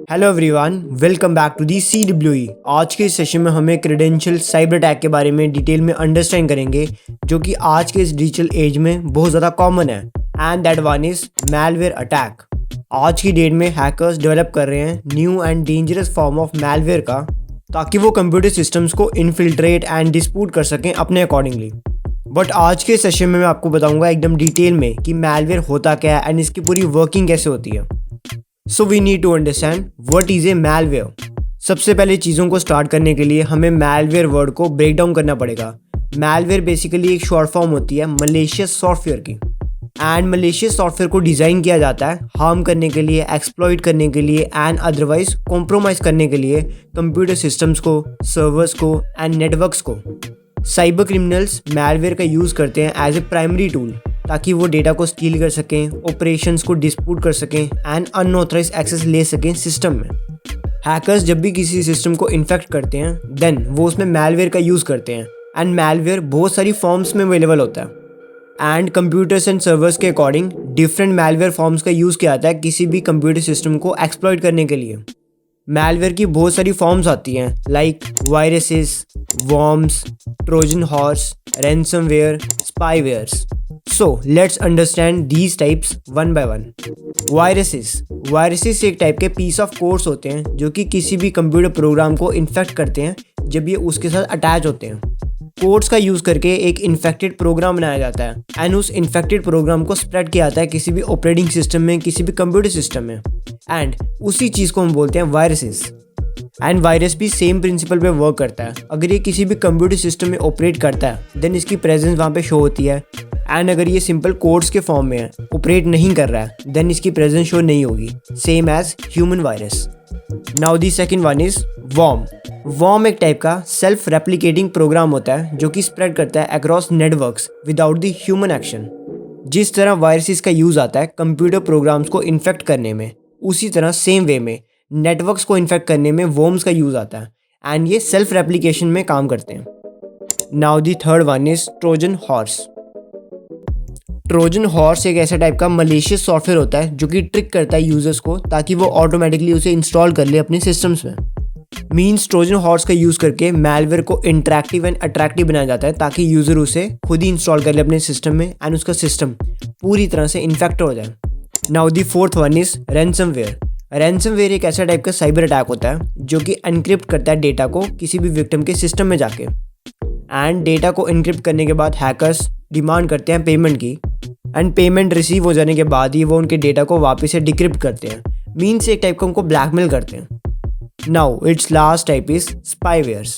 Hello everyone, welcome back to the CWE। आज के इस सेशन में हमें क्रेडेंशियल साइबर अटैक के बारे में डिटेल में अंडरस्टैंड करेंगे, जो कि आज के इस डिजिटल एज में बहुत ज़्यादा कॉमन है। And that one is malware attack. आज की डेट में हैकर्स डेवलप कर रहे हैं new and dangerous form of malware का, ताकि वो कंप्यूटर सिस्टम्स को इन्फिल्ट्रेट एंड डिस्प्यूट कर सकें अपने अकॉर्डिंगली। बट आज के सेशन में मैं आपको बताऊंगा एकदम डिटेल में कि मैलवेयर होता क्या है एंड इसकी पूरी वर्किंग कैसे होती है। So we need to understand what is a malware. सबसे पहले चीज़ों को स्टार्ट करने के लिए हमें मैलवेयर वर्ड को ब्रेक डाउन करना पड़ेगा। मैलवेयर बेसिकली एक शॉर्ट फॉर्म होती है मलेशियस सॉफ्टवेयर की। एंड मलेशियस सॉफ्टवेयर को डिज़ाइन किया जाता है हार्म करने के लिए, एक्सप्लॉइट करने के लिए एंड अदरवाइज कॉम्प्रोमाइज़ करने के लिए कंप्यूटर सिस्टम्स को, सर्वर्स को एंड नेटवर्क्स को। साइबर क्रिमिनल्स मैलवेयर का यूज़ करते हैं एज ए प्राइमरी टूल, ताकि वो डेटा को स्टील कर सकें, ऑपरेशंस को डिस्प्यूट कर सकें एंड अनऑथराइज्ड एक्सेस ले सकें सिस्टम में। हैकर्स जब भी किसी सिस्टम को इन्फेक्ट करते हैं देन वो उसमें मैलवेयर का यूज़ करते हैं। एंड मैलवेयर बहुत सारी फॉर्म्स में अवेलेबल होता है। एंड कंप्यूटर्स एंड सर्वर्स के अकॉर्डिंग डिफरेंट मैलवेयर फॉर्म्स का यूज़ किया जाता है किसी भी कंप्यूटर सिस्टम को एक्सप्लॉइट करने के लिए। मैलवेयर की बहुत सारी फॉर्म्स आती हैं like viruses, worms, Trojan horse, ransomware, spywares. So let's understand these types one by one. Viruses एक टाइप के पीस ऑफ कोड्स होते हैं जो कि किसी भी कंप्यूटर प्रोग्राम को इन्फेक्ट करते हैं जब ये उसके साथ अटैच होते हैं। कोड्स का यूज़ करके एक इन्फेक्टेड प्रोग्राम बनाया जाता है एंड उस इन्फेक्टेड प्रोग्राम को स्प्रेड किया जाता है किसी भी ऑपरेटिंग सिस्टम में, किसी भी कंप्यूटर सिस्टम में। एंड उसी चीज़ को हम बोलते हैं वायरसेस। एंड वायरस भी सेम प्रिंसिपल पे वर्क करता है। अगर ये किसी भी कंप्यूटर सिस्टम में ऑपरेट करता है देन इसकी प्रेजेंस वहाँ पे शो होती है। एंड अगर ये सिंपल कोड्स के फॉर्म में है, ऑपरेट नहीं कर रहा है, देन इसकी प्रेजेंस शो नहीं होगी, same as human virus. Now the second one is worm. Worm एक टाइप का सेल्फ रेप्लिकेटिंग प्रोग्राम होता है जो कि स्प्रेड करता है across networks without the human action. जिस तरह वायरसेस का यूज़ आता है कंप्यूटर प्रोग्राम्स को इन्फेक्ट करने में, उसी तरह सेम वे में नेटवर्क्स को इन्फेक्ट करने में वॉर्म्स का यूज़ आता है एंड ये सेल्फ रेप्लिकेशन में काम करते हैं। Now the third one is Trojan horse. Trojan horse एक ऐसा टाइप का मलेशियस सॉफ्टवेयर होता है जो कि ट्रिक करता है यूजर्स को, ताकि वो ऑटोमेटिकली उसे इंस्टॉल कर ले अपने सिस्टम्स में। मींस ट्रोजन हॉर्स का यूज़ करके मैलवेयर को इंटरैक्टिव एंड अट्रैक्टिव बनाया जाता है ताकि यूज़र उसे खुद ही इंस्टॉल कर ले अपने सिस्टम में एंड उसका सिस्टम पूरी तरह से इन्फेक्ट हो जाए। Now the fourth one is ransomware. Ransomware एक ऐसा टाइप का साइबर अटैक होता है जो कि एनक्रिप्ट करता है डेटा को किसी भी विक्टिम के सिस्टम में जाके। एंड डेटा को एनक्रिप्ट करने के बाद हैकर्स डिमांड करते हैं पेमेंट की, एंड पेमेंट रिसीव हो जाने के बाद ही वो उनके डेटा को वापस से डिक्रिप्ट करते हैं। मीन्स एक टाइप का उनको ब्लैकमेल करते हैं। Now it's last type is spywares.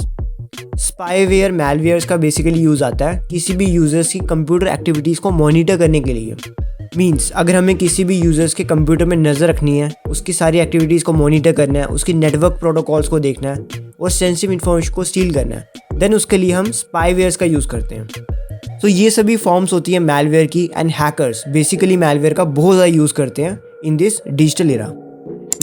Spyware malwares का बेसिकली यूज़ आता है किसी भी यूजर्स की कंप्यूटर एक्टिविटीज़ को मॉनिटर करने के लिए। मीन्स अगर हमें किसी भी यूजर्स के कंप्यूटर में नज़र रखनी है, उसकी सारी एक्टिविटीज़ को मॉनिटर करना है, उसकी नेटवर्क प्रोटोकॉल्स को देखना है और सेंसिटिव इन्फॉर्मेशन को स्टील करना है, देन उसके लिए हम स्पाईवेयर्स का यूज़ करते हैं। तो ये सभी फॉर्म्स होती है मैलवेयर की एंड हैकर्स बेसिकली मैलवेयर का बहुत ज़्यादा यूज़ करते हैं in this digital era.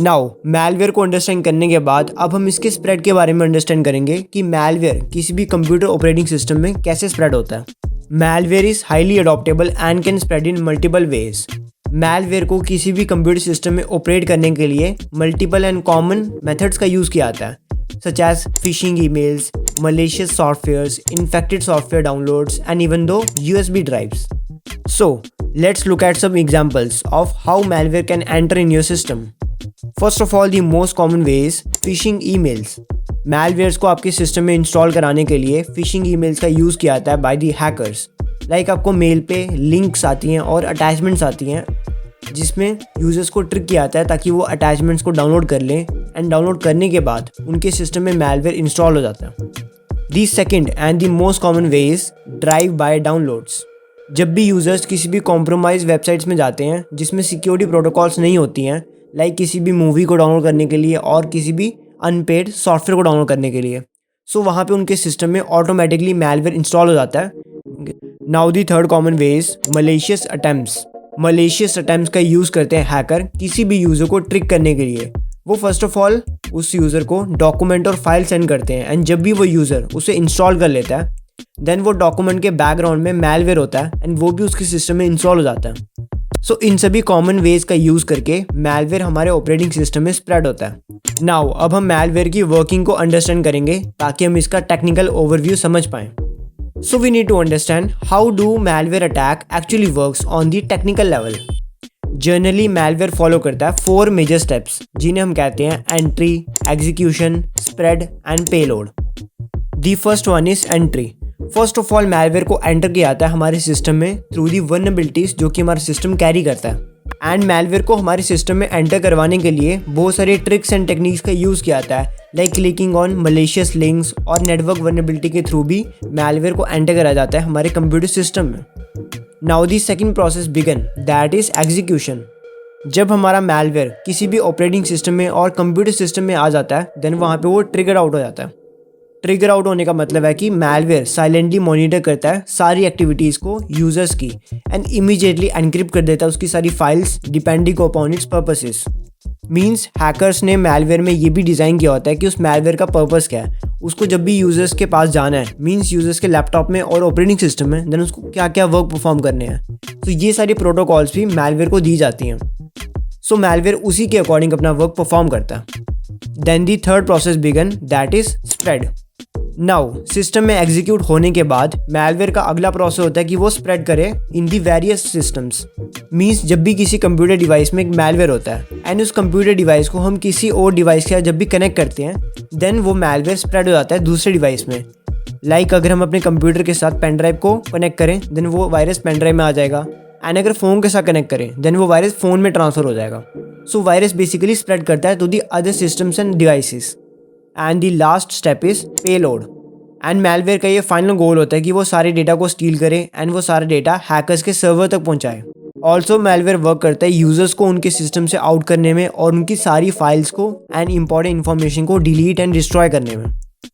Now malware को अंडरस्टैंड करने के बाद अब हम इसके स्प्रेड के बारे में अंडरस्टैंड करेंगे कि मैलवेयर किसी भी कंप्यूटर ऑपरेटिंग सिस्टम में कैसे स्प्रेड होता है। Malware is highly adaptable and can spread in multiple ways. Malware को किसी भी कंप्यूटर सिस्टम में ऑपरेट करने के लिए मल्टीपल एंड कॉमन मेथड्स का यूज़ किया जाता है, such as phishing emails, malicious softwares, infected software downloads, and even though USB drives. So, let's look at some examples of how malware can enter in your system. First of all, the most common way is phishing emails. Malwares को आपके system में install कराने के लिए phishing emails का use किया जाता है by the hackers. Like आपको मेल पे लिंक्स आती हैं और अटैचमेंट्स आती हैं जिसमें यूजर्स को ट्रिक किया जाता है ताकि वो अटैचमेंट्स को डाउनलोड कर लें एंड डाउनलोड करने के बाद उनके सिस्टम में मैलवेयर इंस्टॉल हो जाता है। The second and the most common way is drive bye downloads. जब भी यूजर्स किसी भी कॉम्प्रोमाइज वेबसाइट्स में जाते हैं जिसमें सिक्योरिटी प्रोटोकॉल्स नहीं होती हैं, लाइक किसी भी मूवी को डाउनलोड करने के लिए और किसी भी अनपेड सॉफ्टवेयर को डाउनलोड करने के लिए, सो वहाँ पे उनके सिस्टम में ऑटोमेटिकली मैलवेयर इंस्टॉल हो जाता है। Now the third common way is malicious attempts. Malicious attempts का यूज़ करते हैं हैकर किसी भी यूज़र को ट्रिक करने के लिए। वो फर्स्ट ऑफ ऑल उस यूज़र को डॉक्यूमेंट और फाइल सेंड करते हैं एंड जब भी वो यूज़र उसे इंस्टॉल कर लेता है देन वो डॉक्यूमेंट के बैकग्राउंड में मैलवेयर होता है एंड वो भी उसके सिस्टम में इंस्टॉल हो जाता है। सो इन सभी कॉमन वेज का यूज़ करके मैलवेयर हमारे ऑपरेटिंग सिस्टम में स्प्रेड होता है। नाउ अब हम मैलवेयर की वर्किंग को अंडरस्टैंड करेंगे ताकि हम इसका टेक्निकल ओवरव्यू समझ पाएं। So we need to understand how do malware attack actually works on the technical level. Generally malware follow करता है 4 मेजर स्टेप्स जिन्हें हम कहते हैं entry, execution, spread and payload. The first one is entry. First of all malware को enter किया जाता है हमारे सिस्टम में थ्रू दी वल्नरेबिलिटीज जो कि हमारा सिस्टम कैरी करता है। एंड मैलवेयर को हमारे सिस्टम में एंटर करवाने के लिए बहुत सारे ट्रिक्स एंड टेक्निक्स का यूज़ किया जाता है, like clicking on malicious links और नेटवर्क वल्नरेबिलिटी के थ्रू भी मैलवेयर को एंटर करा जाता है हमारे कंप्यूटर सिस्टम में। Now the second process began, that is execution. जब हमारा मैलवेयर किसी भी ऑपरेटिंग सिस्टम में और कंप्यूटर सिस्टम में आ जाता है देन वहाँ पे वो ट्रिगर आउट हो जाता है। ट्रिगर आउट होने का मतलब है कि मैलवेयर साइलेंटली मॉनिटर करता है सारी एक्टिविटीज़ को यूजर्स की एंड इमीडिएटली एनक्रिप्ट कर देता है उसकी सारी files depending upon its purposes. Means hackers ने मैलवेयर में ये भी डिज़ाइन किया होता है कि उस मैलवेयर का पर्पस क्या है, उसको जब भी यूजर्स के पास जाना है, मीन्स यूजर्स के लैपटॉप में और ऑपरेटिंग सिस्टम में, देन उसको क्या क्या वर्क परफॉर्म करने हैं। तो ये सारी प्रोटोकॉल्स भी मैलवेयर को दी जाती हैं। सो मैलवेयर उसी के अकॉर्डिंग अपना वर्क परफॉर्म करता है। Then the third process began, that is spread. Now system में एग्जीक्यूट होने के बाद मैलवेयर का अगला प्रोसेस होता है कि वो स्प्रेड करे इन दी वेरियस सिस्टम्स। मीन्स जब भी किसी कंप्यूटर डिवाइस में एक मैलवेयर होता है एंड उस कंप्यूटर डिवाइस को हम किसी और डिवाइस के साथ जब भी कनेक्ट करते हैं देन वो मैलवेयर स्प्रेड हो जाता है दूसरे डिवाइस में। लाइक अगर हम अपने कंप्यूटर के साथ पेन ड्राइव को कनेक्ट करें देन वो वायरस पेन ड्राइव में आ जाएगा, एंड अगर फ़ोन के साथ कनेक्ट करें देन वो वायरस फ़ोन में ट्रांसफ़र हो जाएगा। सो वायरस बेसिकली स्प्रेड करता है to the other systems and devices. And the last step is payload. And malware का ये फाइनल गोल होता है कि वो सारे डेटा को स्टील करे एंड वो सारा डेटा हैकर्स के सर्वर तक पहुंचाए। ऑल्सो मैलवेयर वर्क करता है यूजर्स को उनके सिस्टम से आउट करने में और उनकी सारी फाइल्स को एंड इंपॉर्टेंट इन्फॉर्मेशन को डिलीट एंड डिस्ट्रॉय करने में।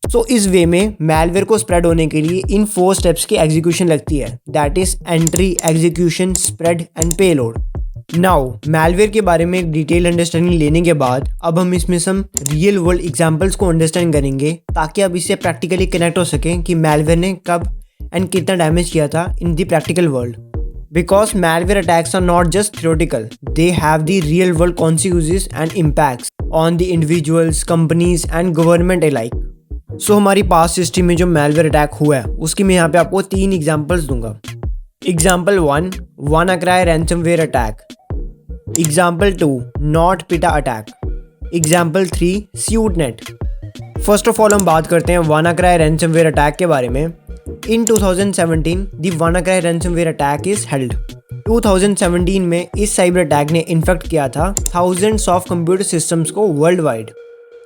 सो इस वे में मैलवेयर को स्प्रेड होने के लिए इन 4 स्टेप्स की एग्जीक्यूशन लगती है, that is entry, execution, spread and payload. Now malware के बारे में एक डिटेल अंडरस्टैंडिंग लेने के बाद अब हम इसमें सम रियल वर्ल्ड एग्जांपल्स को अंडरस्टैंड करेंगे ताकि आप इससे प्रैक्टिकली कनेक्ट हो सकें कि मैलवेयर ने कब एंड कितना डैमेज किया था in the practical world. Because malware attacks are not just theoretical, they have the real world consequences and impacts on the individuals, companies and government alike. So हमारी past history में जो malware attack हुआ है उसकी मैं यहाँ पे आपको 3 एग्जाम्पल्स दूंगा। Example 1, WannaCry ransomware attack. Example 2, NotPetya attack. Example 3, SuiteNet. First of all हम बात करते हैं WannaCry ransomware attack के बारे में। इन 2017 the WannaCry ransomware attack is held. 2017 में इस साइबर अटैक ने इन्फेक्ट किया था thousands of कंप्यूटर सिस्टम्स को world wide.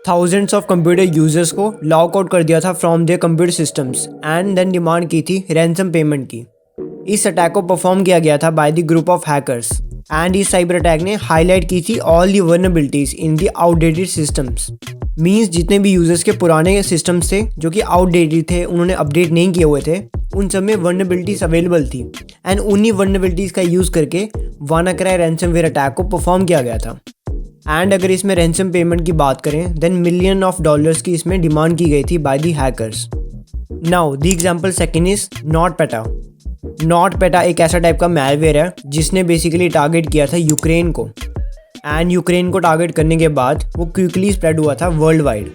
thousands of computer users को लॉक आउट कर दिया था from their computer systems and then demand की थी रैंसम पेमेंट की। इस अटैक को परफॉर्म किया गया था by the group of hackers and इस साइबर अटैक ने हाईलाइट की थी all the vulnerabilities in the outdated systems. Means जितने भी यूजर्स के पुराने सिस्टम्स थे जो कि आउटडेटेड थे, उन्होंने अपडेट नहीं किए हुए थे, उन सब में वल्नरेबिलिटीज अवेलेबल थी एंड उन्हीं वल्नरेबिलिटीज का यूज़ करके WannaCry ransomware अटैक को परफॉर्म किया गया था। एंड अगर इसमें रैंसम पेमेंट की बात करें देन मिलियन ऑफ डॉलर्स की इसमें डिमांड की गई थी by the hackers. Now the example second is NotPetya। NotPetya एक ऐसा टाइप का मैलवेयर है जिसने बेसिकली टारगेट किया था यूक्रेन को, एंड यूक्रेन को टारगेट करने के बाद वो क्विकली स्प्रेड हुआ था वर्ल्ड वाइड।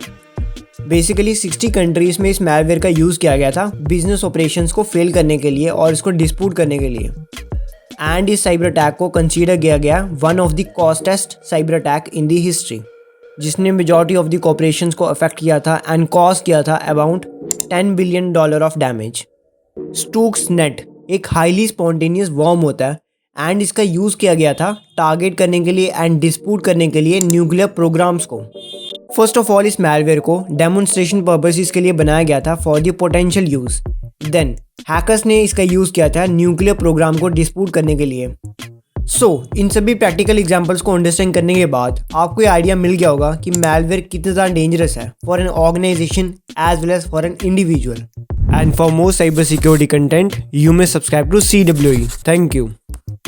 बेसिकली 60 कंट्रीज में इस मैलवेयर का यूज़ किया गया था बिजनेस ऑपरेशंस को फेल करने के लिए और इसको डिस्प्यूट करने के लिए। एंड इस साइबर अटैक को कंसीडर किया गया one of the costliest cyber attack in the history, जिसने मेजॉरिटी ऑफ द कॉर्पोरेशंस को अफेक्ट किया था एंड कॉज किया था about $10 billion of damage. Stuxnet एक हाईली स्पॉन्टेनियस वर्म होता है एंड इसका यूज़ किया गया था टारगेट करने के लिए एंड डिस्प्यूट करने के लिए न्यूक्लियर प्रोग्राम्स को। फर्स्ट ऑफ ऑल इस मैलवेयर को डेमोन्स्ट्रेशन पर्पसेस के लिए बनाया गया था for the potential use. Then hackers ने इसका यूज़ किया था न्यूक्लियर प्रोग्राम को डिस्प्यूट करने के लिए। इन सभी प्रैक्टिकल एग्जांपल्स को अंडरस्टैंड करने के बाद आपको ये आइडिया मिल गया होगा कि मैलवेयर कितना ज़्यादा डेंजरस है for an organisation as well as for an individual. And for more cyber security content you may subscribe to CWE। Thank you.